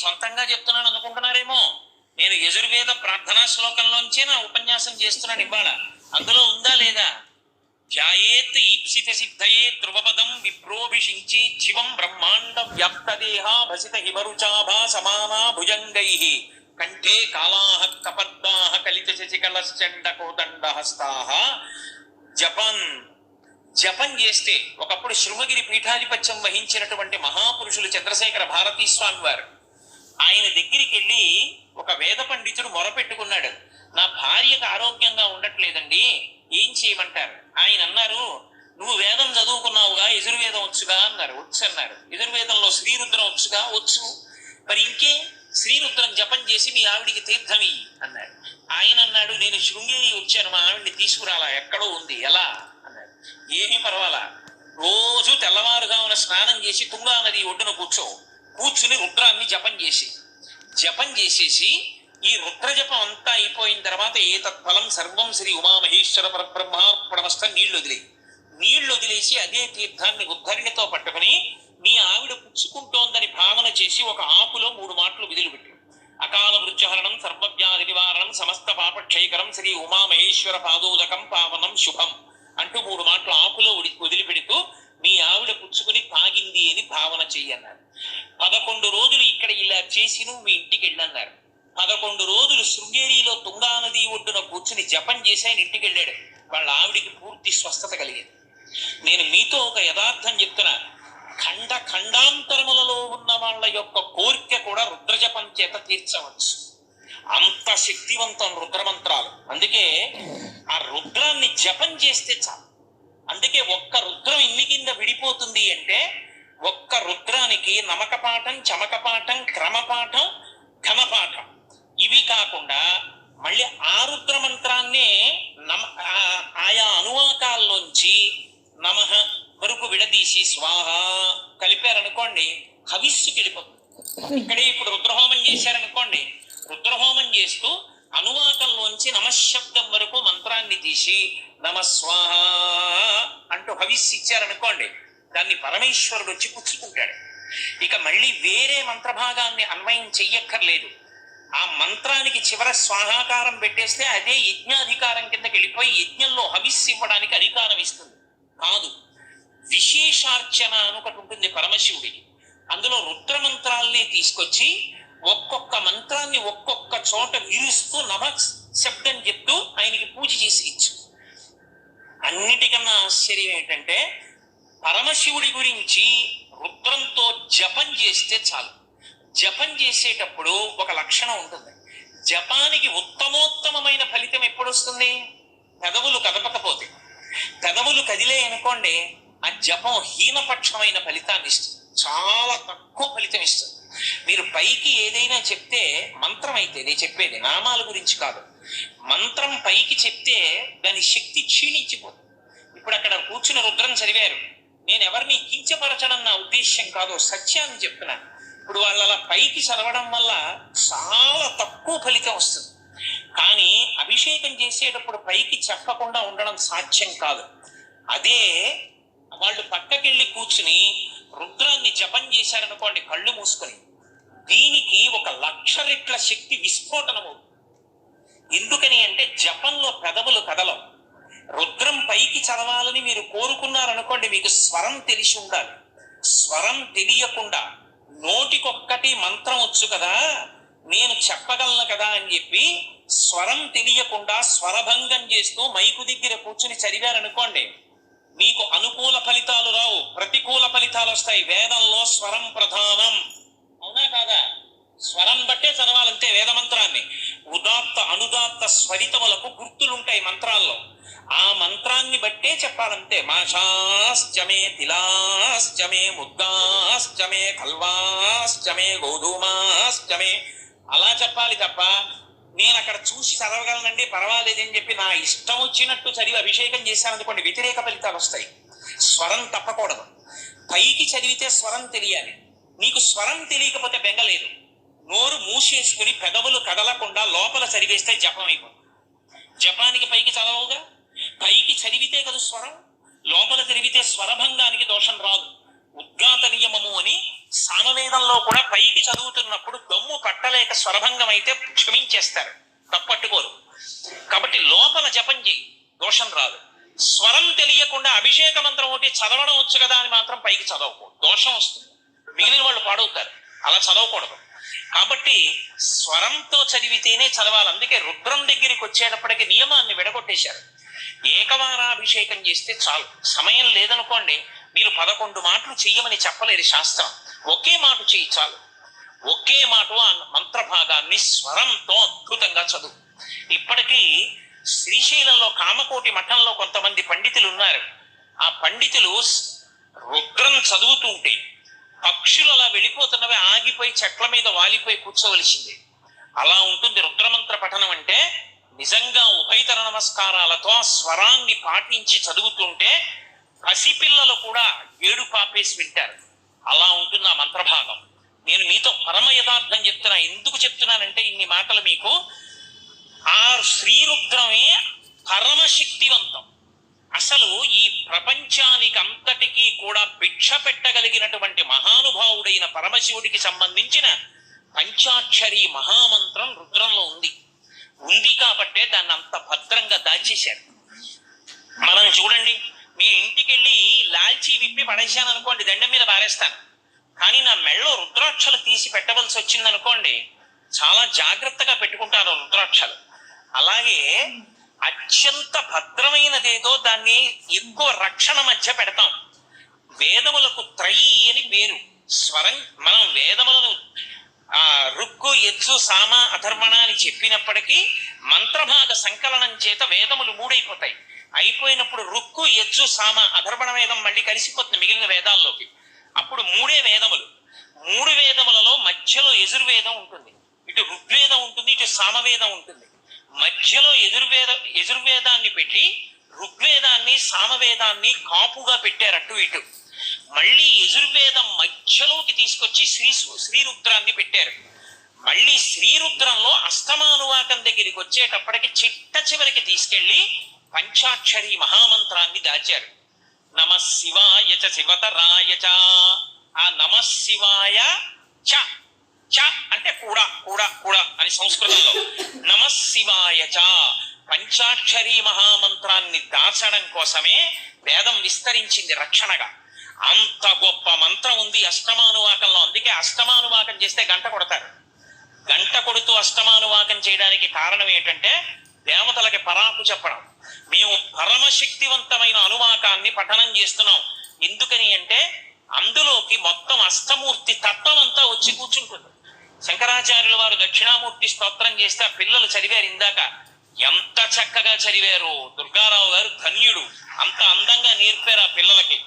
సొంతంగా చెప్తున్నాను అనుకుంటున్నారేమో. నేను యజుర్వేద ప్రార్థనా శ్లోకంలోంచే నా ఉపన్యాసం చేస్తున్నాను ఇవాళ. అందులో ఉందా లేదా? ధ్యాయేత్ ఈప్సిత సిద్ధయే ధ్రువపదం విప్రోభిషించి శివం బ్రహ్మాండ వ్యాప్తదేహ భసిత హిమరుచాభా సమానా భుజంగైః కంఠే కాళాః కపద్మాః కలిత శశికళశ్చండ కోదండ హస్తాః. జపం చేస్తే ఒకప్పుడు శృంగగిరి పీఠాధిపత్యం వహించినటువంటి మహాపురుషులు చంద్రశేఖర భారతీ స్వామి వారు ఆయన దగ్గరికి వెళ్ళి ఒక వేద పండితుడు మొరపెట్టుకున్నాడు. నా భార్యకు ఆరోగ్యంగా ఉండట్లేదండి, ఏం చేయమంటారు? ఆయన అన్నారు, నువ్వు వేదం చదువుకున్నావుగా, యజుర్వేదం వచ్చుగా అన్నారు. వచ్చు అన్నారు. యజుర్వేదంలో శ్రీరుద్రం వచ్చుగా? వచ్చు. మరి ఇంకే శ్రీరుద్రం జపం చేసి మీ ఆవిడికి తీర్థమి అన్నాడు. ఆయన అన్నాడు, నేను శృంగేరి వచ్చాను, మా ఆవిడిని తీసుకురాలా, ఎక్కడో ఉంది, ఎలా అన్నాడు. ఏమీ పర్వాలా, రోజు తెల్లవారుగామున స్నానం చేసి తుంగా నది ఒడ్డున కూర్చుని రుద్రాన్ని జపం చేసేసి ఈ రుద్ర జపం అంతా అయిపోయిన తర్వాత ఏ తత్ఫలం సర్వం శ్రీ ఉమామహేశ్వర పరబ్రహ్మార్పణమస్త నీళ్లు వదిలేసి అదే తీర్థాన్ని ఉద్ధరిణితో పట్టుకుని మీ ఆవిడ పుచ్చుకుంటోందని భావన చేసి ఒక ఆకులో 3 మాటలు విధులుపెట్టాడు. అకాల వృజ్జహరణం సర్వవ్యాధి నివారణం సమస్త పాపక్షయకరం శ్రీ ఉమామహేశ్వర పాదోదకం పావనం శుభం అంటూ 3 మాటలు ఆకులో వదిలిపెడుతూ మీ ఆవిడ పుచ్చుకుని తాగింది అని భావన చెయ్యన్నారు. 11 రోజులు ఇక్కడ ఇలా చేసి నువ్వు మీ ఇంటికి వెళ్ళన్నారు. 11 రోజులు శృంగేరిలో తుంగా నది ఒడ్డున కూర్చుని జపం చేసి ఆయన ఇంటికి వెళ్ళాడు. వాళ్ళ ఆవిడికి పూర్తి స్వస్థత కలిగేది. నేను మీతో ఒక యథార్థం చెప్తున్నా, ఖండాంతరములలో ఉన్న వాళ్ళ యొక్క కోరిక కూడా రుద్రజపం చేత తీర్చవచ్చు. అంత శక్తివంతం రుద్రమంత్రాలు. అందుకే ఆ రుద్రాన్ని జపం చేస్తే చాలు. అందుకే ఒక్క రుద్రం ఇన్ని కింద విడిపోతుంది అంటే ఒక్క రుద్రానికి నమకపాఠం, చమకపాఠం, క్రమపాఠం, ఘనపాఠం ఇవి కాకుండా మళ్ళీ ఆ రుద్ర మంత్రాన్నే ఆయా అనువాకాల్లోంచి నమః వరకు విడదీసి స్వాహ కలిపారనుకోండి, హవిస్సుకి వెళ్ళిపోతుంది. ఇక్కడే ఇప్పుడు రుద్రహోమం చేశారనుకోండి, రుద్రహోమం చేస్తూ అనువాకంలోంచి నమశబ్దం వరకు మంత్రాన్ని తీసి నమస్వాహ అంటూ హవిస్సు ఇచ్చారనుకోండి, దాన్ని పరమేశ్వరుడు వచ్చి పుచ్చుకుంటాడు. ఇక మళ్ళీ వేరే మంత్రభాగాన్ని అన్వయం చెయ్యక్కర్లేదు. ఆ మంత్రానికి చివర స్వాహాకారం పెట్టేస్తే అదే యజ్ఞాధికారం కిందకి వెళ్ళిపోయి యజ్ఞంలో హవిస్సు ఇవ్వడానికి అధికారం ఇస్తుంది. కాదు, విశేషార్చన అని ఒకటి ఉంటుంది పరమశివుడికి. అందులో రుద్ర మంత్రాల్ని తీసుకొచ్చి ఒక్కొక్క మంత్రాన్ని ఒక్కొక్క చోట విరుస్తూ నమ శబ్దం చెప్తూ ఆయనకి పూజ చేసి ఇచ్చు. అన్నిటికన్నా ఆశ్చర్యం ఏంటంటే పరమశివుడి గురించి రుద్రంతో జపం చేస్తే చాలు. జపం చేసేటప్పుడు ఒక లక్షణం ఉంటుంది. జపానికి ఉత్తమోత్తమైన ఫలితం ఎప్పుడు వస్తుంది? పెదవులు కదపకపోతే. పెదవులు కదిలే అనుకోండి, ఆ జపం హీనపక్షమైన ఫలితాన్ని ఇస్తుంది, చాలా తక్కువ ఫలితం ఇస్తుంది. మీరు పైకి ఏదైనా చెప్తే, మంత్రం అయితే నేను చెప్పేది నామాల గురించి కాదు, మంత్రం పైకి చెప్తే దాని శక్తి క్షీణించిపోతుంది. ఇప్పుడు అక్కడ కూర్చుని రుద్రం చదివారు, నేను ఎవరిని కించపరచడం నా ఉద్దేశ్యం కాదు, సత్యాన్ని చెప్తున్నాను. ఇప్పుడు వాళ్ళు అలా పైకి చదవడం వల్ల చాలా తక్కువ ఫలితం వస్తుంది. కానీ అభిషేకం చేసేటప్పుడు పైకి చెప్పకుండా ఉండడం సాధ్యం కాదు. అదే వాళ్ళు పక్కకెళ్ళి కూర్చుని రుద్రాన్ని జపం చేశారనుకోండి కళ్ళు మూసుకొని, దీనికి 1,00,000 రెట్ల శక్తి విస్ఫోటనము. ఎందుకని అంటే జపంలో పెదవులు కదలం. రుద్రం పైకి చదవాలని మీరు కోరుకున్నారనుకోండి, మీకు స్వరం తెలిసి ఉండాలి. స్వరం తెలియకుండా నోటికొక్కటి మంత్రం వచ్చు కదా, నేను చెప్పగలను కదా అని చెప్పి స్వరం తెలియకుండా స్వరభంగం చేస్తూ మైకు దగ్గర కూర్చుని చదివారనుకోండి, మీకు అనుకూల ఫలితాలు రావు, ప్రతికూల ఫలితాలు వస్తాయి. వేదంలో స్వరం ప్రధానం, అవునా కాదా? స్వరం బట్టే చదవాలంతే వేదమంత్రాన్ని. ఉదాత్త అనుదాత్త స్వరితములకు గుర్తులుంటాయి మంత్రాల్లో, ఆ మంత్రాన్ని బట్టే చెప్పాలంతే. మాషాశ్చమే తిలాశ్చమే ముద్గాశ్చమే కల్వాశ్చమే గోధుమాశ్చమే అలా చెప్పాలి తప్ప నేను అక్కడ చూసి చదవగలనండి పర్వాలేదని చెప్పి నా ఇష్టం వచ్చినట్టు చదివి అభిషేకం చేశాననుకోండి, వ్యతిరేక ఫలితాలు వస్తాయి. స్వరం తప్పకూడదు. పైకి చదివితే స్వరం తెలియాలి. నీకు స్వరం తెలియకపోతే బెంగలేదు, నోరు మూసేసుకుని పెదవులు కదలకుండా లోపల చదివేస్తే జపం అయిపోతుంది. జపానికి పైకి చదవవుగా, పైకి చదివితే కదా స్వరం, లోపల చదివితే స్వరభంగానికి దోషం రాదు. ఉద్గాత నియమము అని సామవేదంలో కూడా పైకి చదువుతున్నప్పుడు దమ్ము పట్టలేక స్వరభంగం అయితే క్షమించేస్తారు, తప్పట్టుకోరు. కాబట్టి లోపల జపం చేయి, దోషం రాదు. స్వరం తెలియకుండా అభిషేక మంత్రం ఒకటి చదవడం వచ్చు కదా అని మాత్రం పైకి చదవకూడదు, దోషం వస్తుంది, మిగిలిన వాళ్ళు పాడవుతారు. అలా చదవకూడదు. కాబట్టి స్వరంతో చదివితేనే చదవాలి. అందుకే రుద్రం దగ్గరికి వచ్చేటప్పటికి నియమాన్ని విడగొట్టేశారు. ఏకవారాభిషేకం చేస్తే చాలు. సమయం లేదనుకోండి, మీరు 11 మాటలు చెయ్యమని చెప్పలేదు శాస్త్రం. ఒకే మాట చెయ్యి చాలు. ఒకే మాట ఆ మంత్రభాగాన్ని స్వరంతో అద్భుతంగా చదువు. ఇప్పటికీ శ్రీశైలంలో కామకోటి మఠంలో కొంతమంది పండితులు ఉన్నారు. ఆ పండితులు రుద్రం చదువుతుంటే పక్షులు అలా వెళ్ళిపోతున్నవి ఆగిపోయి చెట్ల మీద వాలిపోయి కూర్చోవలసింది. అలా ఉంటుంది రుద్రమంత్ర పఠనం అంటే. నిజంగా ఉభయతర నమస్కారాలతో ఆ స్వరాన్ని పాటించి చదువుతుంటే పసిపిల్లలు కూడా ఏడు పాపేసి వింటారు. అలా ఉంటుంది ఆ మంత్రభాగం. నేను మీతో పరమ యథార్థం చెప్తున్నా. ఎందుకు చెప్తున్నానంటే ఇన్ని మాటలు మీకు, ఆ శ్రీరుద్రమే పరమశక్తివంతం. అసలు ఈ ప్రపంచానికి అంతటికీ కూడా భిక్ష పెట్టగలిగినటువంటి మహానుభావుడైన పరమశివుడికి సంబంధించిన పంచాక్షరి మహామంత్రం రుద్రంలో ఉంది. ఉంది కాబట్టే దాన్ని అంత భద్రంగా దాచేశారు. మనం చూడండి, మీ ఇంటికి వెళ్ళి లాల్చీ విప్పి పడేశాను అనుకోండి, దండం మీద పారేస్తాను. కానీ నా మెళ్ళో రుద్రాక్షలు తీసి పెట్టవలసి వచ్చింది అనుకోండి, చాలా జాగ్రత్తగా పెట్టుకుంటాను రుద్రాక్షలు. అలాగే అత్యంత భద్రమైనదేదో దాన్ని ఎక్కువ రక్షణ మధ్య పెడతాం. వేదములకు త్రయీ అని పేరు. స్వరం మనం వేదములను రుక్కు యజ్జు సామ అధర్వణ అని చెప్పినప్పటికీ మంత్రభాగ సంకలనం చేత వేదములు 3 అయిపోతాయి. అయిపోయినప్పుడు రుక్కు యజ్జు సామ అధర్వణ వేదం మళ్ళీ కలిసిపోతుంది మిగిలిన వేదాల్లోకి. అప్పుడు 3 వేదములు. 3 వేదములలో మధ్యలో యజుర్వేదం ఉంటుంది, ఇటు ఋగ్వేదం ఉంటుంది, ఇటు సామవేదం ఉంటుంది. మధ్యలో యజుర్వేదాన్ని పెట్టి ఋగ్వేదాన్ని సామవేదాన్ని కాపుగా పెట్టారు అటు ఇటు. మళ్ళీ యజుర్వేదం మధ్యలోకి తీసుకొచ్చి శ్రీరుద్రాన్ని పెట్టారు. మళ్ళీ శ్రీరుద్రంలో అష్టమానువాకం దగ్గరికి వచ్చేటప్పటికి చిట్ట చివరికి తీసుకెళ్లి పంచాక్షరి మహామంత్రాన్ని దాచారు. నమ శివాయ చ శివతరాయ చ. ఆ నమ శివాయ చ, చ అంటే కూడా కూడా కూడా అని సంస్కృతంలో. నమ శివాయ చ పంచాక్షరి మహామంత్రాన్ని దాచడం కోసమే వేదం విస్తరించింది రక్షణగా. అంత గొప్ప మంత్రం ఉంది అష్టమానువాకంలో. అందుకే అష్టమానువాకం చేస్తే గంట కొడతారు. గంట కొడుతూ అష్టమానువాకం చేయడానికి కారణం ఏంటంటే దేవతలకి పరాకు చెప్పడం. మేము పరమశక్తివంతమైన అనువాకాన్ని పఠనం చేస్తున్నాం. ఎందుకని అంటే అందులోకి మొత్తం అష్టమూర్తి తత్వం అంతా వచ్చి కూర్చుంటుంది. శంకరాచార్యుల వారు దక్షిణామూర్తి స్తోత్రం చేస్తే ఆ పిల్లలు చదివారు ఇందాక. ఎంత చక్కగా చదివారు. దుర్గారావు గారు ధన్యుడు, అంత అందంగా నేర్పారు ఆ పిల్లలకి.